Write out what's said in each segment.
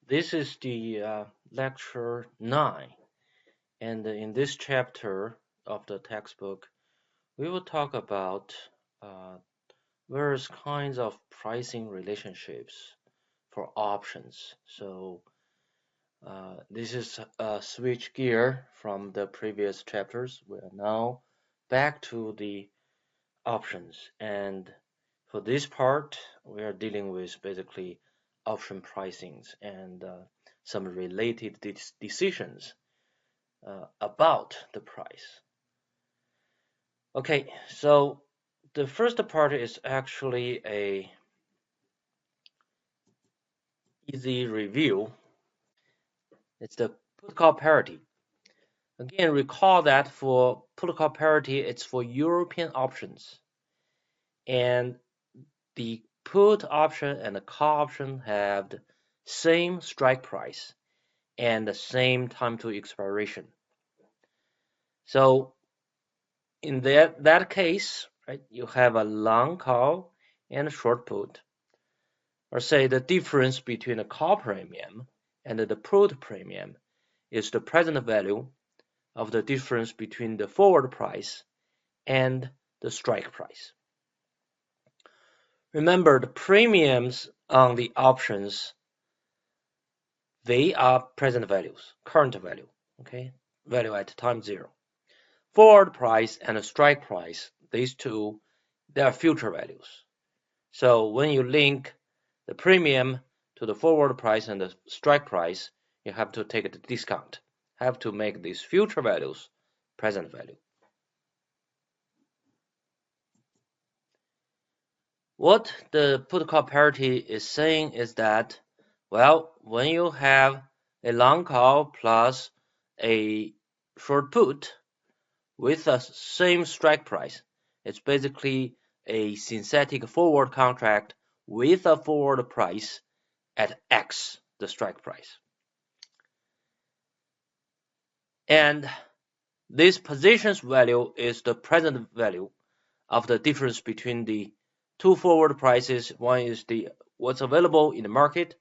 This is the lecture 9, and in this chapter of the textbook, we will talk about uh, various kinds of pricing relationships for options. So this is a switch gear from the previous chapters. We are now back to the options, and for this part, we are dealing with basically option pricings and some related decisions about the price. Okay, so the first part is actually a easy review. It's the put call parity. Again, recall that for put call parity, it's for European options, and the put option and the call option have the same strike price and the same time to expiration. So in that case, right, you have a long call and a short put, or say the difference between the call premium and the put premium is the present value of the difference between the forward price and the strike price. Remember, the premiums on the options, they are present values, current value, okay, value at time zero. Forward price and the strike price, these two, they are future values. So when you link the premium to the forward price and the strike price, you have to take the discount, have to make these future values present value. What the put call parity is saying is that, well, when you have a long call plus a short put with the same strike price, it's basically a synthetic forward contract with a forward price at X, the strike price. And this position's value is the present value of the difference between the two forward prices. One is what's available in the market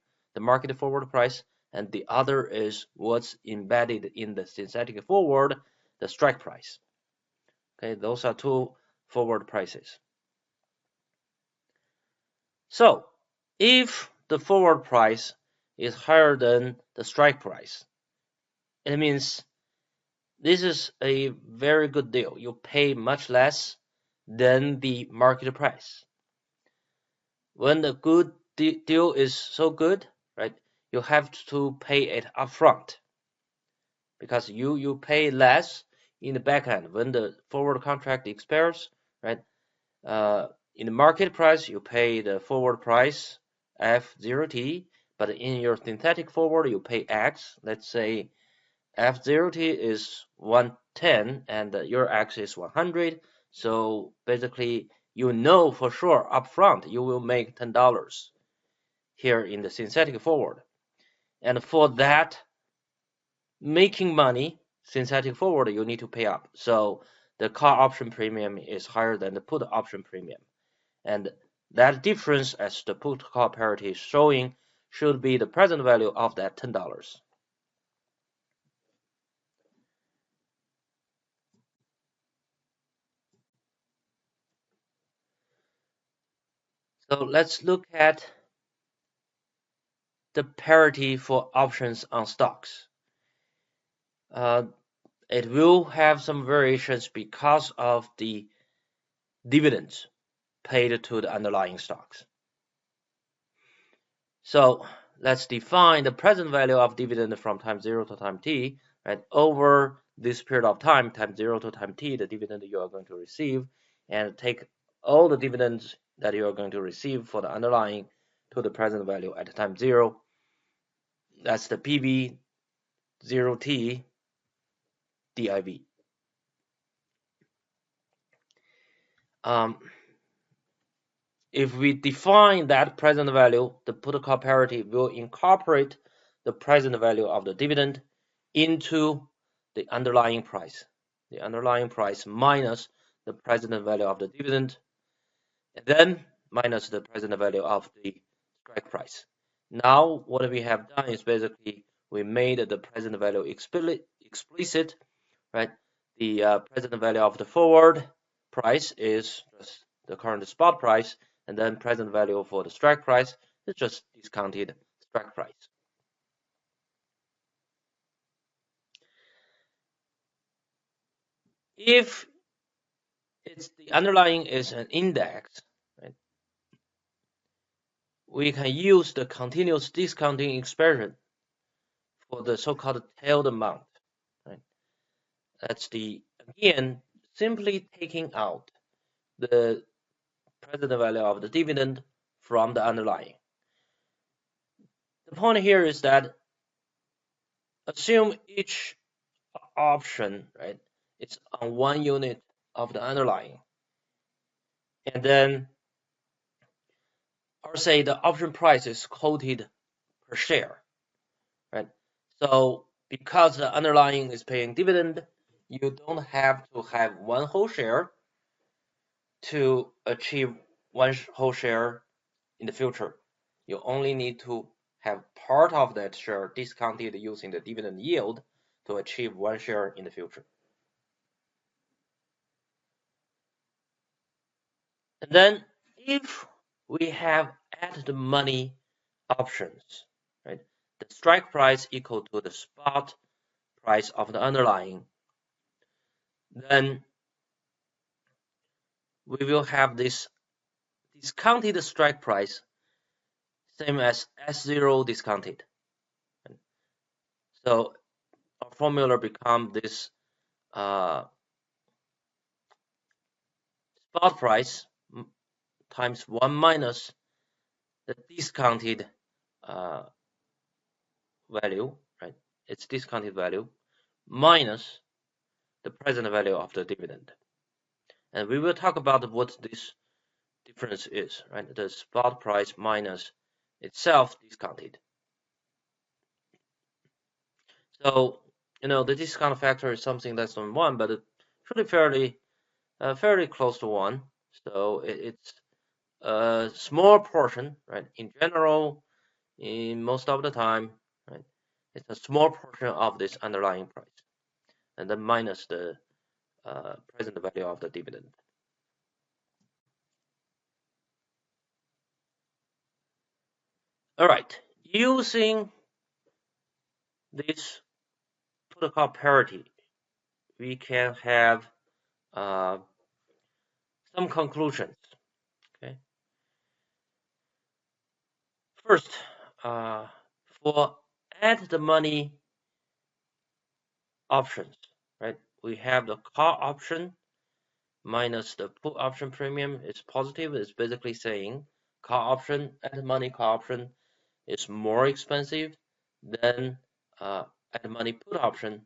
forward price, and the other is what's embedded in the synthetic forward, the strike price. Okay, those are two forward prices. So if the forward price is higher than the strike price, it means this is a very good deal. You pay much less than the market price. When the good deal is so good, right, you have to pay it upfront because you pay less in the back end when the forward contract expires, right? In the market price, you pay the forward price F0T, but in your synthetic forward, you pay X. Let's say F0T is 110 and your X is 100. So basically, you know for sure upfront you will make $10 here in the synthetic forward. And for that making money, synthetic forward, you need to pay up. So the call option premium is higher than the put option premium. And that difference, as the put call parity is showing, should be the present value of that $10. So let's look at the parity for options on stocks. It will have some variations because of the dividends paid to the underlying stocks. So let's define the present value of dividend from time 0 to time t, right? Over this period of time 0 to time t, the dividend you are going to receive, and take all the dividends that you are going to receive for the underlying to the present value at time 0. That's the PV 0t div. If we define that present value, the put call parity will incorporate the present value of the dividend into the underlying price. The underlying price minus the present value of the dividend, and then minus the present value of the strike price. Now what we have done is basically we made the present value explicit, right? The present value of the forward price is just the current spot price, and then present value for the strike price is just discounted strike price. If the underlying is an index, right, we can use the continuous discounting expression for the so-called tailed amount. Right? That's again, simply taking out the present value of the dividend from the underlying. The point here is that assume each option, right, it's on one unit of the underlying. And then, or say the option price is quoted per share, right? So because the underlying is paying dividend, you don't have to have one whole share to achieve one whole share in the future. You only need to have part of that share discounted using the dividend yield to achieve one share in the future. And then if we have at the money options, right, the strike price equal to the spot price of the underlying, then we will have this discounted strike price same as S0 discounted. So our formula becomes this spot price times 1 minus the discounted value, right? It's discounted value minus the present value of the dividend. And we will talk about what this difference is, right? The spot price minus itself discounted. So, the discount factor is something less than 1, but it's really fairly close to 1. So it's a small portion, right? In general, in most of the time, right? It's a small portion of this underlying price, and then minus the present value of the dividend. All right, using this PutCall parity, we can have some conclusions. Okay. First, for at the money options, right? We have the call option minus the put option premium is positive. It's basically saying call option at the money call option is more expensive than at the money put option,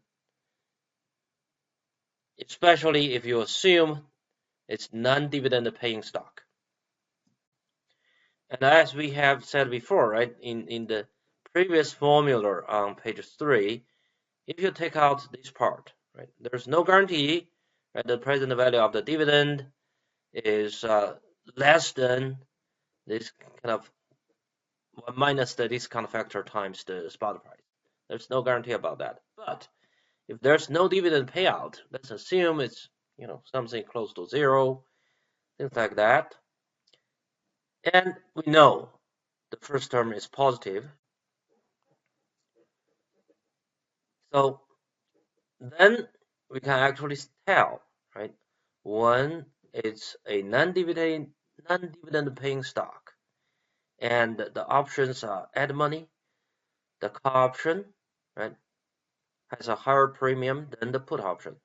especially if you assume it's non-dividend paying stock. And as we have said before, right, in the previous formula on page 3, if you take out this part, right, there's no guarantee, right, the present value of the dividend is less than this kind of 1 minus the discount factor times the spot price. There's no guarantee about that. But if there's no dividend payout, let's assume it's something close to 0, things like that. And we know the first term is positive. So then we can actually tell, right, when it's a non-dividend paying stock, and the options are at money, the call option, right, has a higher premium than the put option.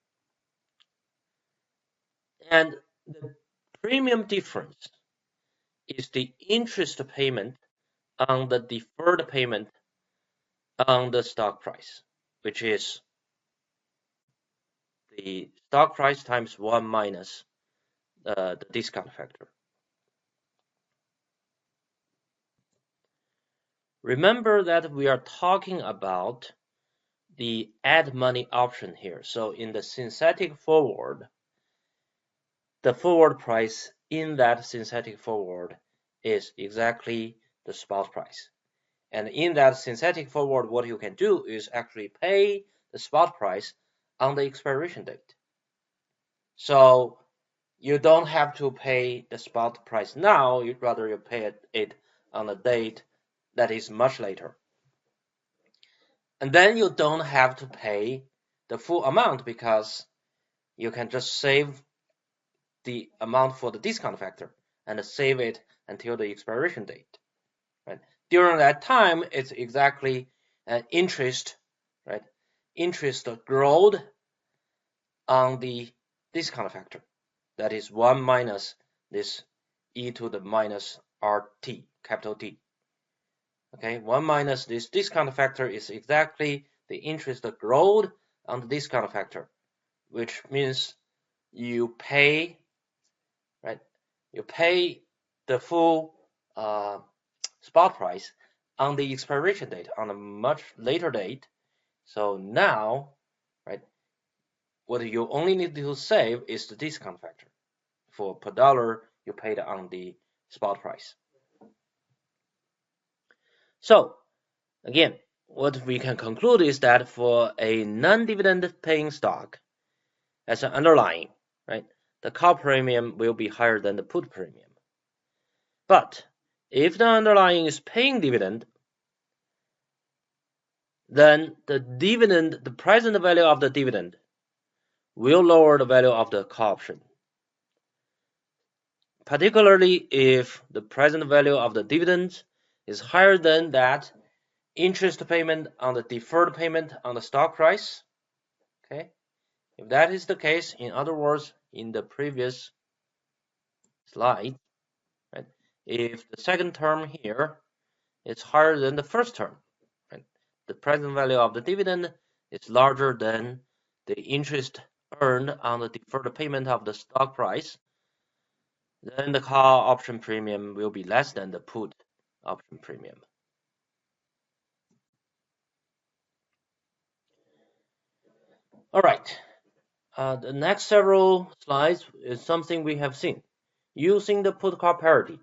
And the premium difference is the interest payment on the deferred payment on the stock price, which is the stock price times 1 minus the discount factor. Remember that we are talking about the add money option here. So in the synthetic forward, the forward price in that synthetic forward is exactly the spot price. And in that synthetic forward, what you can do is actually pay the spot price on the expiration date. So you don't have to pay the spot price now, rather you pay it on a date that is much later. And then you don't have to pay the full amount because you can just save the amount for the discount factor and save it until the expiration date. Right? During that time, it's exactly interest, right? Interest growth on the discount factor. That is 1 minus this e to the minus RT, capital T. Okay, 1 minus this discount factor is exactly the interest growth on the discount factor, which means you pay, right? You pay the full spot price on the expiration date on a much later date. So now, right, what you only need to save is the discount factor for per dollar you paid on the spot price. So again, what we can conclude is that for a non-dividend paying stock as an underlying, right, the call premium will be higher than the put premium. But if the underlying is paying dividend, then the present value of the dividend will lower the value of the call option. Particularly if the present value of the dividend is higher than that interest payment on the deferred payment on the stock price. Okay, if that is the case, in other words, in the previous slide, right, if the second term here is higher than the first term, right, the present value of the dividend is larger than the interest earned on the deferred payment of the stock price, then the call option premium will be less than the put option premium. All right. The next several slides is something we have seen. Using the put-call parity,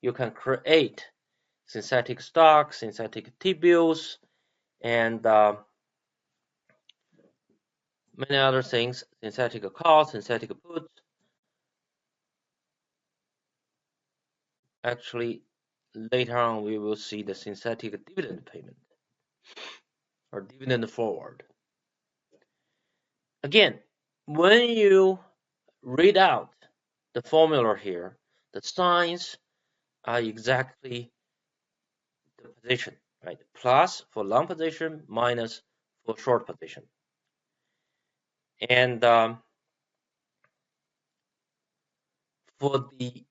you can create synthetic stocks, synthetic T-bills, and many other things, synthetic calls, synthetic puts. Actually, later on we will see the synthetic dividend payment or dividend forward. Again, when you read out the formula here, the signs are exactly the position, right? Plus for long position, minus for short position. And for the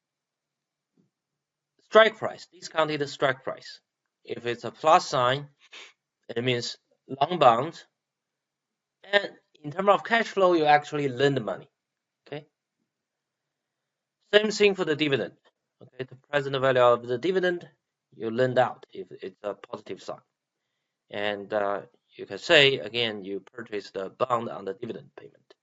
strike price, discounted strike price, if it's a plus sign, it means long bound. And in terms of cash flow, you actually lend money. Okay. Same thing for the dividend. Okay, the present value of the dividend you lend out if it's a positive sign. And you can say again you purchase the bond on the dividend payment.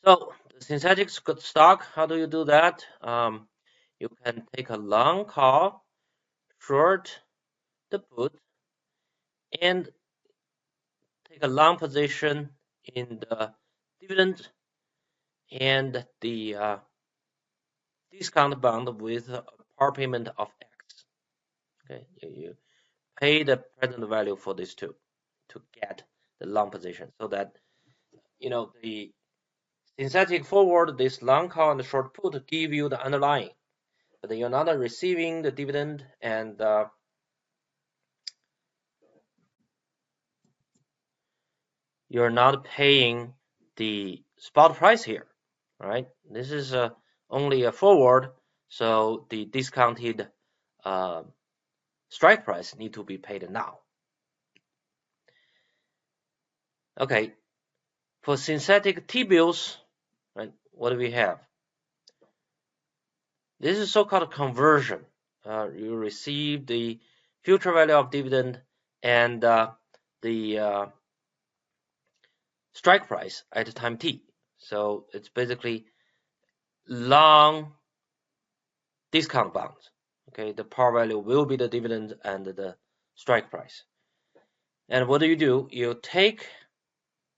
So the synthetic stock, how do you do that? You can take a long call, short the put, and take a long position in the dividend and the discount bond with a par payment of X. Okay, you pay the present value for these two to get the long position, so that the synthetic forward, this long call and the short put give you the underlying, but you're not receiving the dividend and you're not paying the spot price here, right? This is only a forward, so the discounted strike price need to be paid now. Okay, for synthetic T-bills, right, what do we have? This is so-called conversion. You receive the future value of dividend and the strike price at time t. So it's basically long discount bonds. Okay, the par value will be the dividend and the strike price. And what do? You take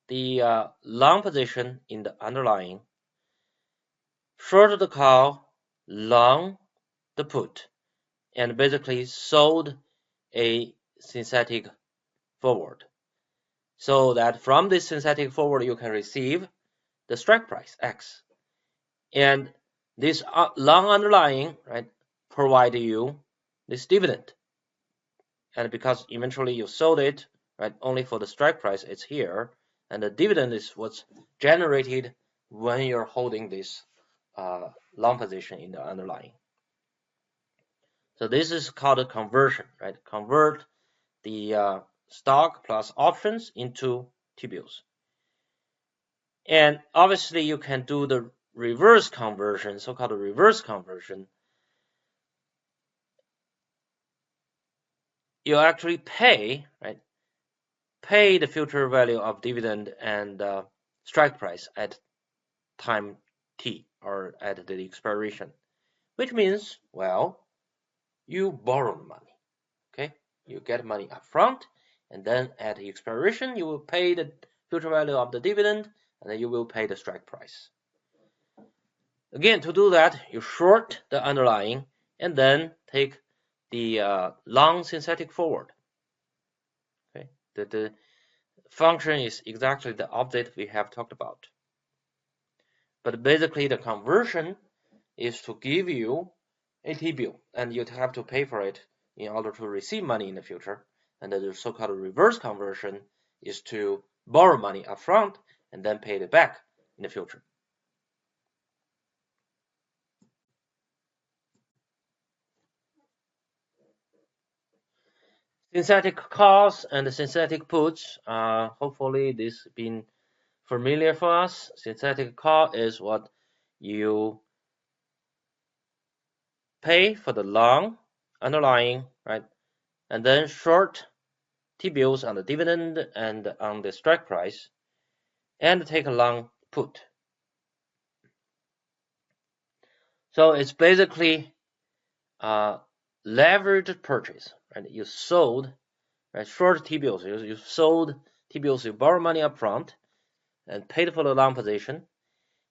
the long position in the underlying, short the call, long the put, and basically sold a synthetic forward. So that from this synthetic forward you can receive the strike price X. And this long underlying, right, provide you this dividend. And because eventually you sold it, right, only for the strike price, it's here. And the dividend is what's generated when you're holding this long position in the underlying. So this is called a conversion, right? Convert the stock plus options into T-bills. And obviously you can do the reverse conversion, so-called reverse conversion. You actually pay, right? Pay the future value of dividend and strike price at time t, or at the expiration, which means, well, you borrow the money. Okay, you get money up front, and then at the expiration you will pay the future value of the dividend, and then you will pay the strike price. Again, to do that, you short the underlying and then take the long synthetic forward. Okay, the function is exactly the opposite we have talked about. But basically, the conversion is to give you a T-bill, and you have to pay for it in order to receive money in the future. And the so-called reverse conversion is to borrow money upfront and then pay it back in the future. Synthetic calls and synthetic puts. Hopefully, this has been familiar for us. Synthetic call is what you pay for the long underlying, right? And then short T-bills on the dividend and on the strike price, and take a long put. So it's basically leveraged purchase, right? You sold, right, short T-bills. You sold T-bills. You borrow money up front and paid for the long position,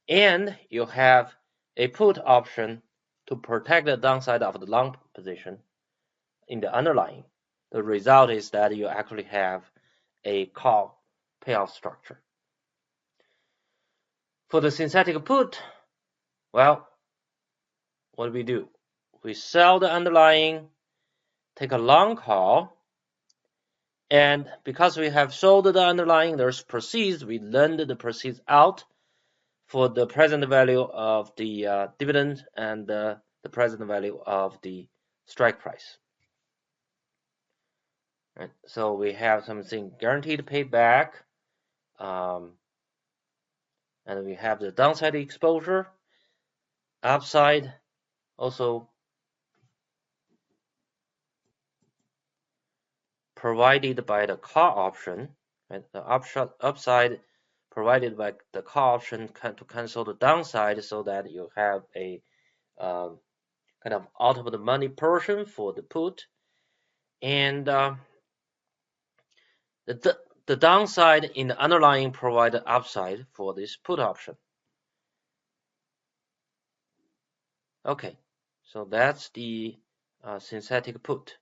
and you have a put option to protect the downside of the long position in the underlying. The result is that you actually have a call payoff structure. For the synthetic put, well, what do we do? We sell the underlying, take a long call, and because we have sold the underlying, there's proceeds, we lend the proceeds out for the present value of the dividend and the present value of the strike price. Right? So we have something guaranteed paid back, and we have the downside exposure, upside also provided by the call option, right? The upside provided by the call option to cancel the downside, so that you have a kind of out of the money portion for the put, and the downside in the underlying provide the upside for this put option. Okay, so that's the synthetic put.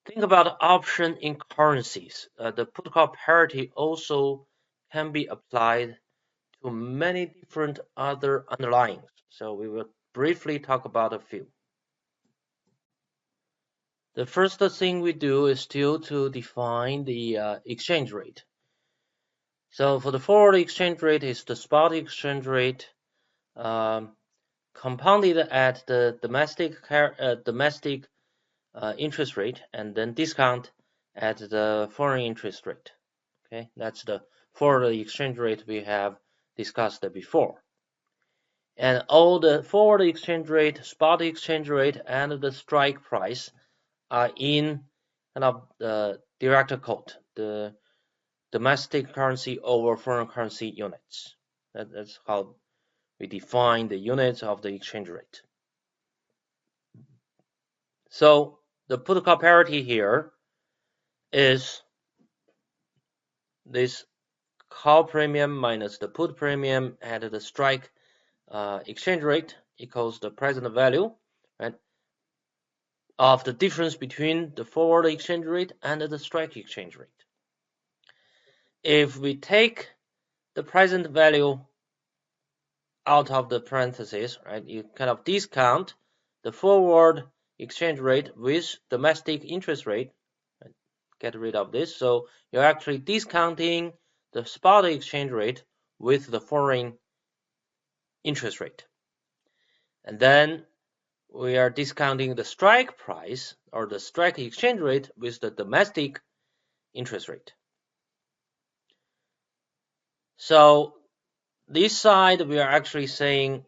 Think about option in currencies. The put call parity also can be applied to many different other underlyings. So we will briefly talk about a few. The first thing we do is still to define the exchange rate. So for the forward exchange rate is the spot exchange rate compounded at the domestic interest rate, and then discount at the foreign interest rate. Okay, that's the forward exchange rate we have discussed before. And all the forward exchange rate, spot exchange rate, and the strike price are in kind of the direct quote, the domestic currency over foreign currency units. That's how we define the units of the exchange rate. So the put call parity here is this call premium minus the put premium at the strike exchange rate equals the present value, right, of the difference between the forward exchange rate and the strike exchange rate. If we take the present value out of the parentheses, right, you kind of discount the forward exchange rate with domestic interest rate, right, get rid of this. So you're actually discounting the spot exchange rate with the foreign interest rate. And then we are discounting the strike price or the strike exchange rate with the domestic interest rate. So this side we are actually saying,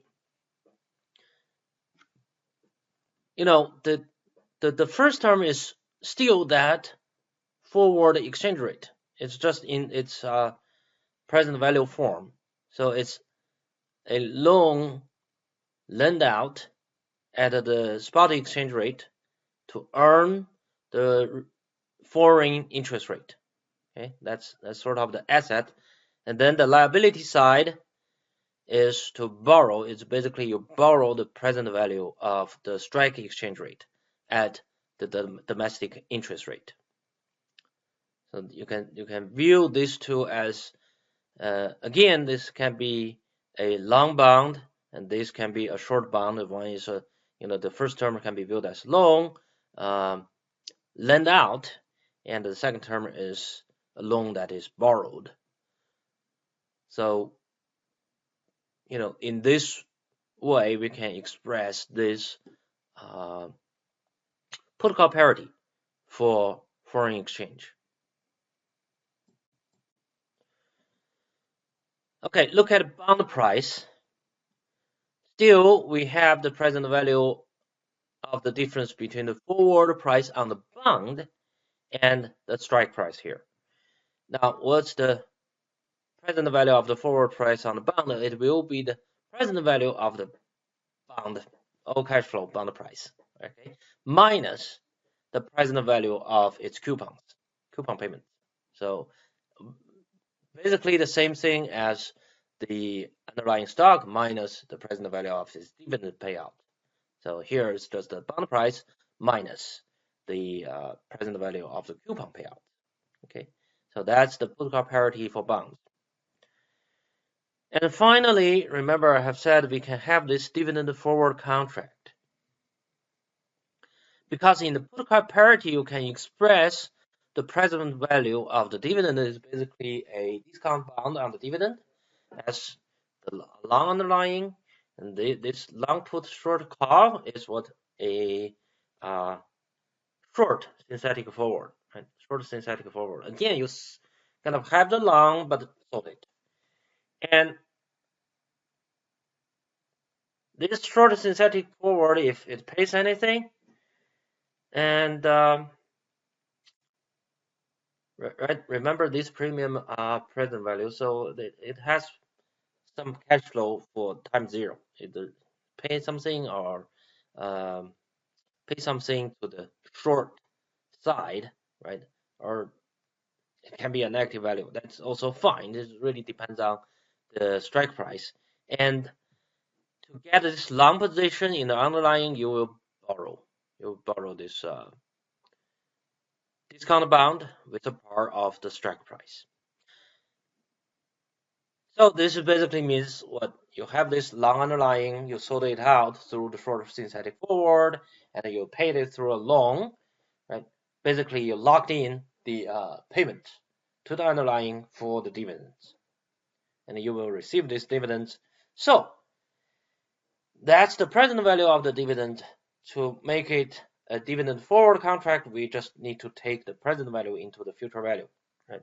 the first term is still that forward exchange rate. It's just in its present value form. So it's a loan lent out at the spot exchange rate to earn the foreign interest rate. Okay, that's sort of the asset. And then the liability side is to borrow. It's basically you borrow the present value of the strike exchange rate at the domestic interest rate. So you can view these two as again, this can be a long bond and this can be a short bond. One is the first term can be viewed as loan lent out, and the second term is a loan that is borrowed. So in this way we can express this put call parity for foreign exchange. Okay, look at bond price. Still, we have the present value of the difference between the forward price on the bond and the strike price here. Now, what's the present value of the forward price on the bond? It will be the present value of the bond, all cash flow bond price, okay, minus the present value of its coupon payment. So basically the same thing as the underlying stock minus the present value of its dividend payout. So here is just the bond price minus the present value of the coupon payout. Okay, so that's the put call parity for bonds. And finally, remember I have said we can have this dividend forward contract. Because in the put call parity, you can express the present value of the dividend is basically a discount bound on the dividend as the long underlying, and this long put short call is what a short synthetic forward, right? Short synthetic forward. Again, you kind of have the long but sold it. And this short synthetic forward, if it pays anything, and right, remember this premium present value, so it has some cash flow for time zero. Either pay something or pay something to the short side, right? Or it can be a negative value. That's also fine. This really depends on the strike price. And to get this long position in the underlying, you will borrow this discount bound with a part of the strike price. So this basically means what you have this long underlying, you sold it out through the short synthetic forward, and you paid it through a loan, right? Basically, you locked in the payment to the underlying for the dividends, and you will receive these dividends. So that's the present value of the dividend. To make it a dividend forward contract, we just need to take the present value into the future value, right?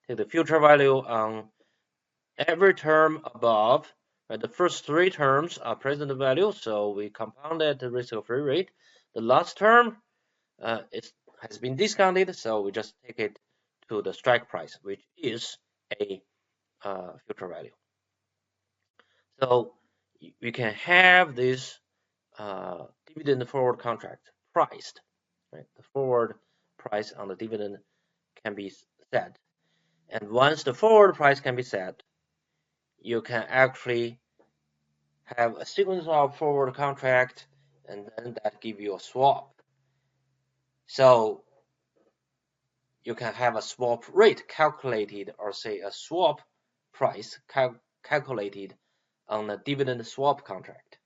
Take the future value on every term above. Right? The first three terms are present value, so we compounded the risk-free rate. The last term has been discounted, so we just take it to the strike price, which is a future value. So you can have this dividend forward contract priced, right? The forward price on the dividend can be set. And once the forward price can be set, you can actually have a sequence of forward contract, and then that give you a swap. So you can have a swap rate calculated, or say a swap price calculated on a dividend swap contract.